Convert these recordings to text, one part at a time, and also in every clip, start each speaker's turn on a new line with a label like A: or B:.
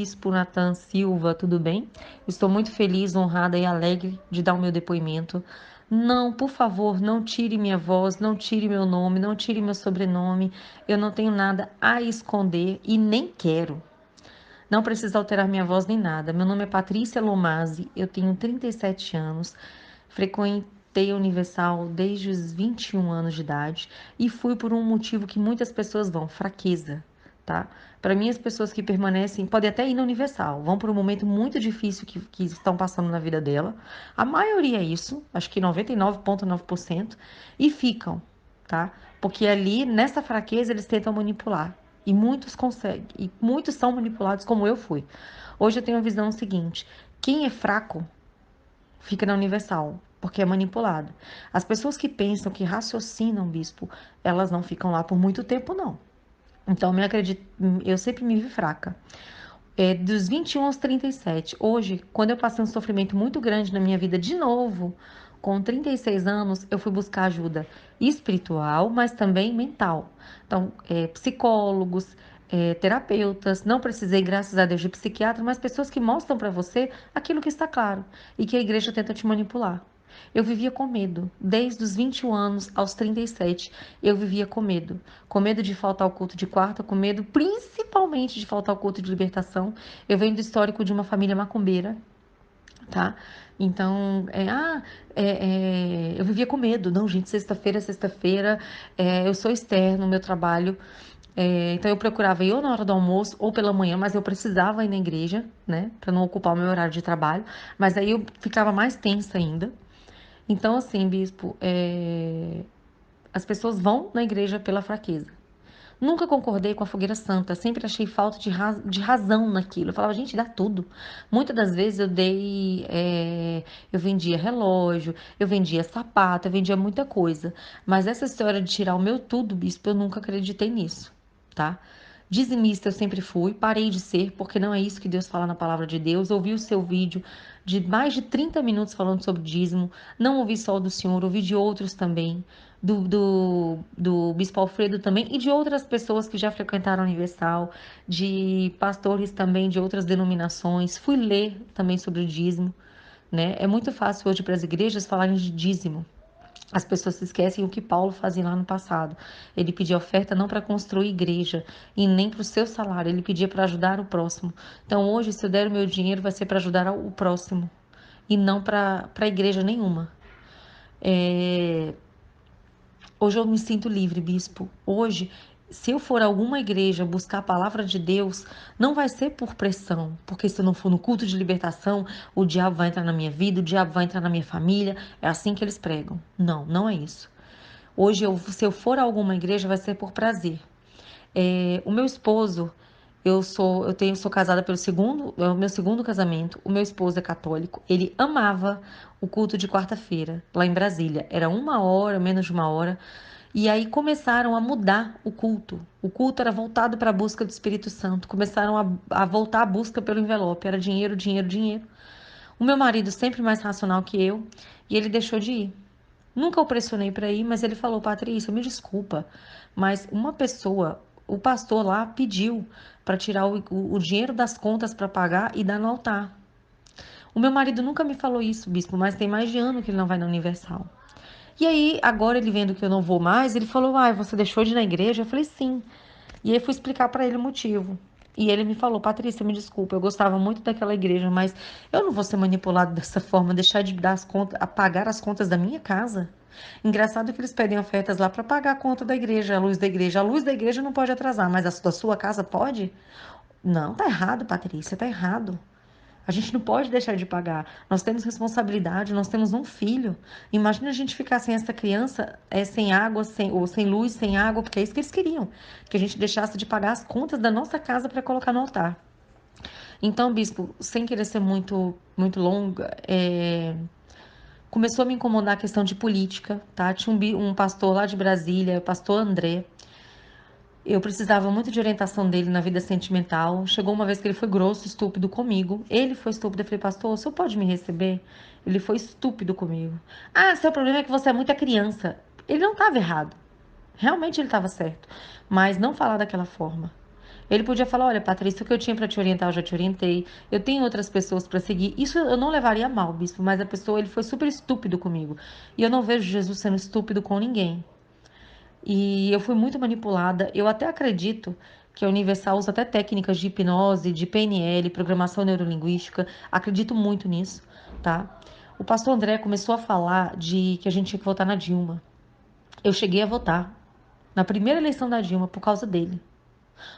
A: Bispo Natan Silva, tudo bem? Estou muito feliz, honrada e alegre de dar o meu depoimento. Não, por favor, não tire minha voz, não tire meu nome, não tire meu sobrenome. Eu não tenho nada a esconder e nem quero. Não precisa alterar minha voz nem nada. Meu nome é Patrícia Lomazzi, eu tenho 37 anos, frequentei a Universal desde os 21 anos de idade e fui por um motivo que muitas pessoas vão, fraqueza, tá? Para mim, as pessoas que permanecem, podem até ir na Universal, vão por um momento muito difícil que estão passando na vida dela. A maioria é isso, acho que 99,9%, e ficam, tá? Porque ali, nessa fraqueza, eles tentam manipular. E muitos conseguem, e muitos são manipulados como eu fui. Hoje eu tenho a visão seguinte: quem é fraco fica na Universal, porque é manipulado. As pessoas que pensam, que raciocinam, bispo, elas não ficam lá por muito tempo, não. Então, eu sempre me vi fraca. Dos 21 aos 37. Hoje, quando eu passei um sofrimento muito grande na minha vida de novo, com 36 anos, eu fui buscar ajuda espiritual, mas também mental. Então, psicólogos, terapeutas, não precisei, graças a Deus, de psiquiatra, mas pessoas que mostram para você aquilo que está claro e que a igreja tenta te manipular. Eu vivia com medo, desde os 21 anos aos 37, eu vivia com medo de faltar ao culto de quarta, com medo principalmente de faltar ao culto de libertação. Eu venho do histórico de uma família macumbeira, tá? Então, eu vivia com medo. Não, gente, sexta-feira, eu sou externo no meu trabalho. Então eu procurava ir ou na hora do almoço ou pela manhã, mas eu precisava ir na igreja, né, para não ocupar o meu horário de trabalho. Mas aí eu ficava mais tensa ainda. Então, assim, bispo, as pessoas vão na igreja pela fraqueza. Nunca concordei com a fogueira santa, sempre achei falta de razão naquilo. Eu falava, gente, dá tudo. Muitas das vezes eu vendia relógio, eu vendia sapato, eu vendia muita coisa. Mas essa história de tirar o meu tudo, bispo, eu nunca acreditei nisso, tá? Dizimista eu sempre fui, parei de ser, porque não é isso que Deus fala na palavra de Deus. Ouvi o seu vídeo de mais de 30 minutos falando sobre dízimo, não ouvi só o do senhor, ouvi de outros também, do Bispo Alfredo também, e de outras pessoas que já frequentaram a Universal, de pastores também de outras denominações. Fui ler também sobre o dízimo, né? É muito fácil hoje para as igrejas falarem de dízimo. As pessoas se esquecem o que Paulo fazia lá no passado. Ele pedia oferta não para construir igreja e nem para o seu salário, ele pedia para ajudar o próximo. Então hoje, se eu der o meu dinheiro, vai ser para ajudar o próximo e não para igreja nenhuma. Hoje eu me sinto livre, bispo. Hoje, se eu for a alguma igreja buscar a palavra de Deus, não vai ser por pressão, porque se eu não for no culto de libertação, o diabo vai entrar na minha vida, o diabo vai entrar na minha família. É assim que eles pregam. Não, não é isso. Hoje, se eu for a alguma igreja, vai ser por prazer. O meu esposo, sou casada pelo segundo, é o meu segundo casamento. O meu esposo é católico. Ele amava o culto de quarta-feira, lá em Brasília. Era 1 hora, menos de 1 hora. E aí começaram a mudar o culto. O culto era voltado para a busca do Espírito Santo. Começaram a voltar a busca pelo envelope. Era dinheiro, dinheiro, dinheiro. O meu marido, sempre mais racional que eu, e ele deixou de ir. Nunca o pressionei para ir, mas ele falou: Patrícia, me desculpa, mas uma pessoa, o pastor lá pediu para tirar o dinheiro das contas para pagar e dar no altar. O meu marido nunca me falou isso, bispo, mas tem mais de ano que ele não vai na Universal. E aí, agora ele vendo que eu não vou mais, ele falou: você deixou de ir na igreja? Eu falei: sim. E aí fui explicar para ele o motivo. E ele me falou: Patrícia, me desculpa, eu gostava muito daquela igreja, mas eu não vou ser manipulado dessa forma, deixar de dar as contas, pagar as contas da minha casa. Engraçado que eles pedem ofertas lá para pagar a conta da igreja, a luz da igreja. A luz da igreja não pode atrasar, mas a da sua casa pode? Não, tá errado, Patrícia, tá errado. A gente não pode deixar de pagar. Nós temos responsabilidade, nós temos um filho. Imagina a gente ficar sem essa criança, sem água, ou sem luz, sem água, porque é isso que eles queriam. Que a gente deixasse de pagar as contas da nossa casa para colocar no altar. Então, bispo, sem querer ser muito longa, começou a me incomodar a questão de política, tá? Tinha um pastor lá de Brasília, o pastor André. Eu precisava muito de orientação dele na vida sentimental. Chegou uma vez que ele foi grosso, estúpido comigo. Ele foi estúpido. Eu falei: pastor, o senhor pode me receber? Ele foi estúpido comigo. Ah, seu problema é que você é muita criança. Ele não estava errado. Realmente ele estava certo. Mas não falar daquela forma. Ele podia falar, olha, Patrícia, o que eu tinha para te orientar, eu já te orientei. Eu tenho outras pessoas para seguir. Isso eu não levaria a mal, bispo, mas a pessoa, ele foi super estúpido comigo. E eu não vejo Jesus sendo estúpido com ninguém. E eu fui muito manipulada. Eu até acredito que a Universal usa até técnicas de hipnose, de PNL, programação neurolinguística. Acredito muito nisso, tá? O pastor André começou a falar de que a gente tinha que votar na Dilma. Eu cheguei a votar na primeira eleição da Dilma por causa dele.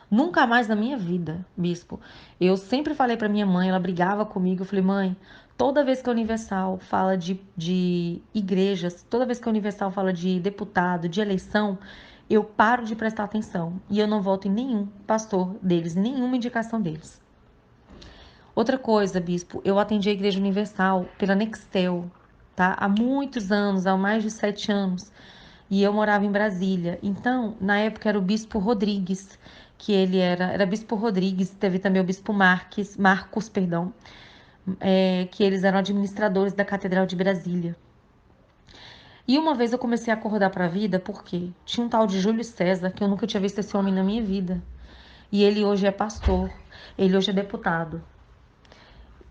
A: Nunca mais na minha vida, bispo. Eu sempre falei para minha mãe, ela brigava comigo. Eu falei, mãe, toda vez que a Universal fala de igrejas, toda vez que a Universal fala de deputado, de eleição, eu paro de prestar atenção. E eu não voto em nenhum pastor deles, em nenhuma indicação deles. Outra coisa, bispo, eu atendi a Igreja Universal pela Nextel, tá? Há muitos anos, há mais de 7 anos. E eu morava em Brasília. Então, na época era o Bispo Rodrigues, que ele era Bispo Rodrigues, teve também o Bispo Marcos, perdão, que eles eram administradores da Catedral de Brasília. E uma vez eu comecei a acordar para a vida porque tinha um tal de Júlio César, que eu nunca tinha visto esse homem na minha vida. E ele hoje é pastor, ele hoje é deputado.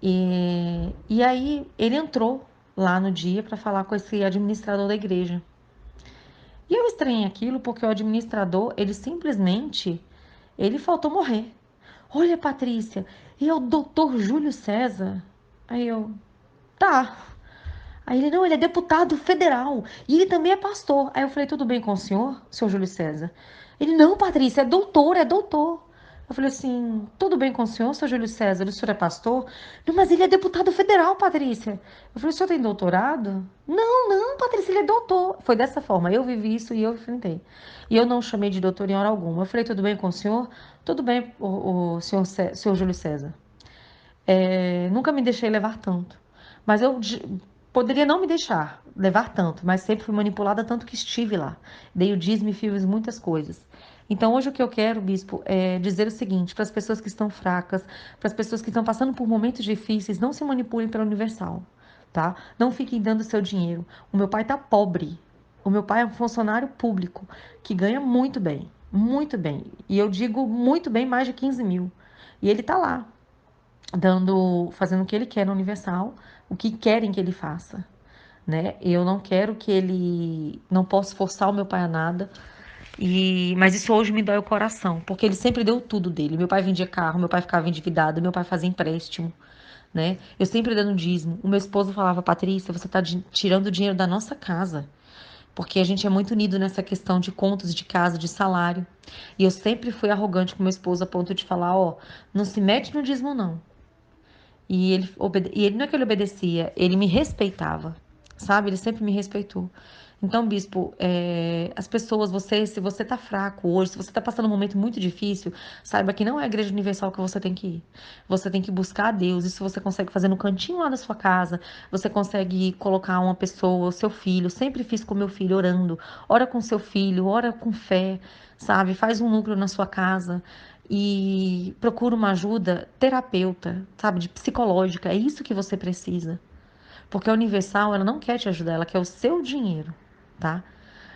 A: E aí ele entrou lá no dia para falar com esse administrador da igreja. E eu estranhei aquilo porque o administrador, ele faltou morrer. Olha, Patrícia, e é o doutor Júlio César? Aí eu, tá. Aí ele, não, ele é deputado federal e ele também é pastor. Aí eu falei, tudo bem com o senhor Júlio César? Ele, não, Patrícia, é doutor, é doutor. Eu falei assim, tudo bem com o senhor Júlio César? O senhor é pastor? Não, mas ele é deputado federal, Patrícia. Eu falei, o senhor tem doutorado? Não, não, Patrícia, ele é doutor. Foi dessa forma, eu vivi isso e eu enfrentei. E eu não chamei de doutor em hora alguma. Eu falei, tudo bem com o senhor? Tudo bem, o senhor Júlio César. Nunca me deixei levar tanto. Mas eu poderia não me deixar levar tanto, mas sempre fui manipulada tanto que estive lá. Dei o dízimo e fiz muitas coisas. Então hoje o que eu quero, bispo, é dizer o seguinte para as pessoas que estão fracas, para as pessoas que estão passando por momentos difíceis, não se manipulem pela Universal, tá? Não fiquem dando seu dinheiro. O meu pai tá pobre. O meu pai é um funcionário público que ganha muito bem, muito bem. E eu digo muito bem, mais de 15 mil. E ele tá lá, fazendo o que ele quer na Universal, o que querem que ele faça, né? Eu não quero que ele, não posso forçar o meu pai a nada. Mas isso hoje me dói o coração, porque ele sempre deu tudo dele. Meu pai vendia carro, meu pai ficava endividado, meu pai fazia empréstimo, né? Eu sempre dando dízimo. O meu esposo falava, Patrícia, você tá tirando o dinheiro da nossa casa. Porque a gente é muito unido nessa questão de contas de casa, de salário. E eu sempre fui arrogante com meu esposo a ponto de falar, ó, não se mete no dízimo não. E ele não é que ele obedecia, ele me respeitava, sabe? Ele sempre me respeitou. Então, bispo, as pessoas, se você tá fraco hoje, se você tá passando um momento muito difícil, saiba que não é a Igreja Universal que você tem que ir. Você tem que buscar a Deus. Isso você consegue fazer no cantinho lá da sua casa. Você consegue colocar uma pessoa, o seu filho. Sempre fiz com meu filho orando. Ora com seu filho, ora com fé, sabe? Faz um núcleo na sua casa e procura uma ajuda terapeuta, sabe, de psicológica. É isso que você precisa. Porque a Universal, ela não quer te ajudar, ela quer o seu dinheiro, tá?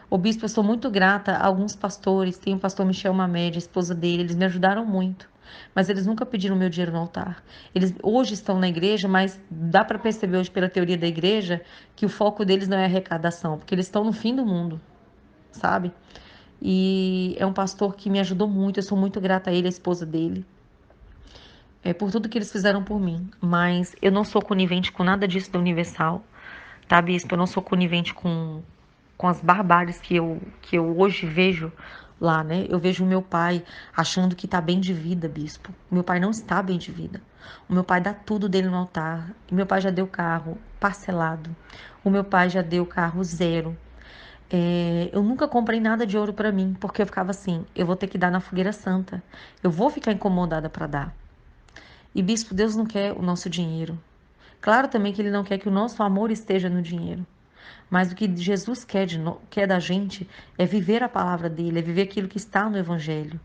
A: O bispo, eu sou muito grata a alguns pastores, tem o pastor Michel Mamed, a esposa dele, eles me ajudaram muito. Mas eles nunca pediram meu dinheiro no altar. Eles hoje estão na igreja, mas dá para perceber hoje pela teoria da igreja que o foco deles não é arrecadação, porque eles estão no fim do mundo, sabe? E é um pastor que me ajudou muito, eu sou muito grata a ele, a esposa dele, por tudo que eles fizeram por mim. Mas eu não sou conivente com nada disso da Universal, tá, bispo? Eu não sou conivente com as barbáries que eu hoje vejo lá, né? Eu vejo o meu pai achando que tá bem de vida, bispo. O meu pai não está bem de vida. O meu pai dá tudo dele no altar. O meu pai já deu carro parcelado. O meu pai já deu carro zero. Eu nunca comprei nada de ouro para mim, porque eu ficava assim, eu vou ter que dar na fogueira santa. Eu vou ficar incomodada para dar. E bispo, Deus não quer o nosso dinheiro. Claro também que ele não quer que o nosso amor esteja no dinheiro. Mas o que Jesus quer da gente é viver a palavra dele, é viver aquilo que está no evangelho.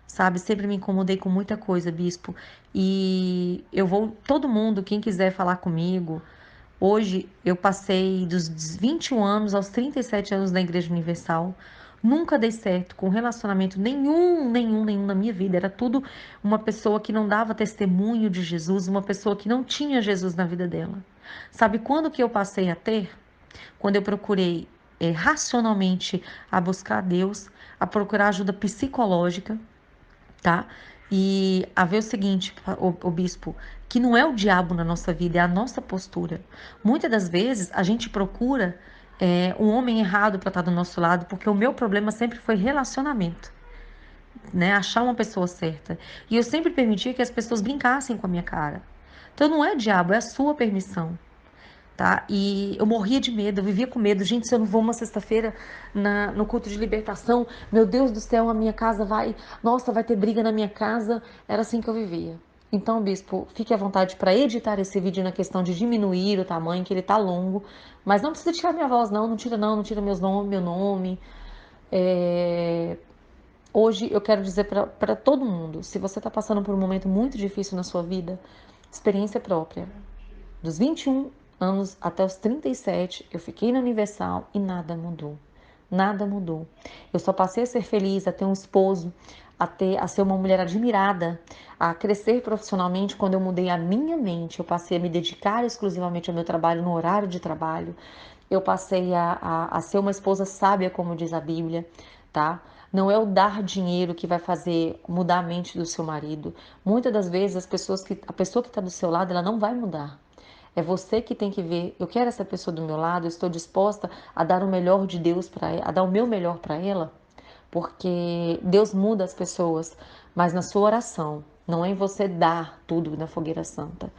A: Sabe, sempre me incomodei com muita coisa, bispo. E todo mundo, quem quiser falar comigo, hoje eu passei dos 21 anos aos 37 anos na Igreja Universal. Nunca dei certo com relacionamento nenhum na minha vida. Era tudo uma pessoa que não dava testemunho de Jesus, uma pessoa que não tinha Jesus na vida dela. Sabe quando que eu passei a ter? Quando eu procurei racionalmente a buscar Deus, a procurar ajuda psicológica, tá? E a ver o seguinte, o bispo, que não é o diabo na nossa vida, é a nossa postura. Muitas das vezes a gente procura um homem errado para estar do nosso lado, porque o meu problema sempre foi relacionamento, né? Achar uma pessoa certa. E eu sempre permitia que as pessoas brincassem com a minha cara. Então não é diabo, é a sua permissão. Tá? E eu morria de medo, eu vivia com medo. Gente, se eu não vou uma sexta-feira no culto de libertação, meu Deus do céu, a minha casa vai, nossa, vai ter briga na minha casa. Era assim que eu vivia. Então, bispo, fique à vontade para editar esse vídeo na questão de diminuir o tamanho, que ele tá longo. Mas não precisa tirar minha voz, não. Não tira meu nome. Hoje eu quero dizer para todo mundo, se você está passando por um momento muito difícil na sua vida, experiência própria. Dos 21 anos até os 37, eu fiquei na Universal e nada mudou. Nada mudou. Eu só passei a ser feliz, a ter um esposo, a ser uma mulher admirada, a crescer profissionalmente quando eu mudei a minha mente. Eu passei a me dedicar exclusivamente ao meu trabalho, no horário de trabalho. Eu passei a ser uma esposa sábia, como diz a Bíblia, tá? Não é o dar dinheiro que vai fazer mudar a mente do seu marido. Muitas das vezes a pessoa que está do seu lado, ela não vai mudar. É você que tem que ver, eu quero essa pessoa do meu lado, eu estou disposta a dar o melhor de Deus para ela, a dar o meu melhor para ela, porque Deus muda as pessoas, mas na sua oração, não é em você dar tudo na fogueira santa.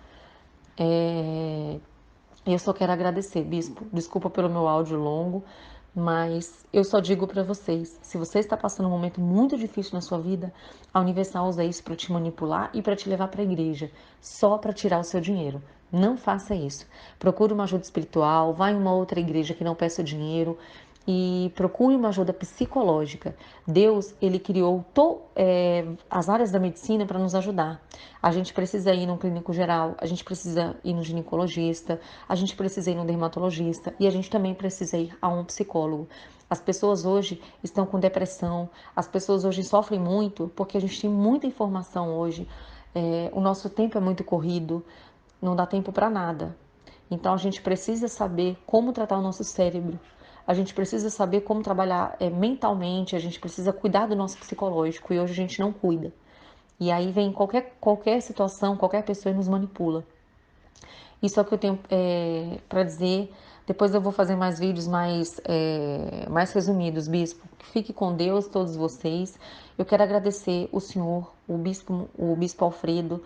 A: Eu só quero agradecer, bispo. Desculpa pelo meu áudio longo, mas eu só digo para vocês, se você está passando um momento muito difícil na sua vida, a Universal usa isso para te manipular e para te levar para a igreja, só para tirar o seu dinheiro. Não faça isso. Procure uma ajuda espiritual, vá em uma outra igreja que não peça dinheiro e procure uma ajuda psicológica. Deus, ele criou as áreas da medicina para nos ajudar. A gente precisa ir num clínico geral, a gente precisa ir no ginecologista, a gente precisa ir no dermatologista e a gente também precisa ir a um psicólogo. As pessoas hoje estão com depressão, as pessoas hoje sofrem muito porque a gente tem muita informação hoje. O nosso tempo é muito corrido, não dá tempo para nada. Então a gente precisa saber como tratar o nosso cérebro. A gente precisa saber como trabalhar mentalmente, a gente precisa cuidar do nosso psicológico e hoje a gente não cuida. E aí vem qualquer situação, qualquer pessoa e nos manipula. Isso é o que eu tenho para dizer. Depois eu vou fazer mais vídeos mais resumidos, bispo. Fique com Deus, todos vocês. Eu quero agradecer o senhor, o bispo Alfredo,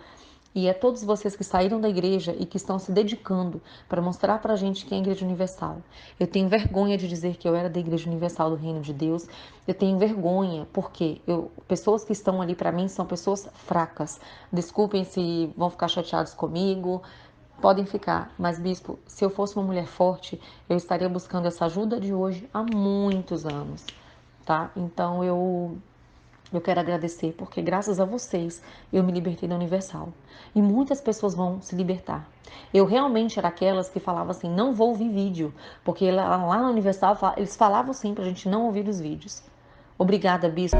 A: e a todos vocês que saíram da igreja e que estão se dedicando para mostrar para a gente quem é a Igreja Universal. Eu tenho vergonha de dizer que eu era da Igreja Universal do Reino de Deus. Eu tenho vergonha porque pessoas que estão ali para mim são pessoas fracas. Desculpem se vão ficar chateados comigo. Podem ficar, mas bispo, se eu fosse uma mulher forte, eu estaria buscando essa ajuda de hoje há muitos anos, tá? Então eu quero agradecer, porque graças a vocês eu me libertei da Universal. E muitas pessoas vão se libertar. Eu realmente era aquelas que falavam assim, não vou ouvir vídeo, porque lá na Universal eles falavam assim pra gente não ouvir os vídeos. Obrigada, bispo.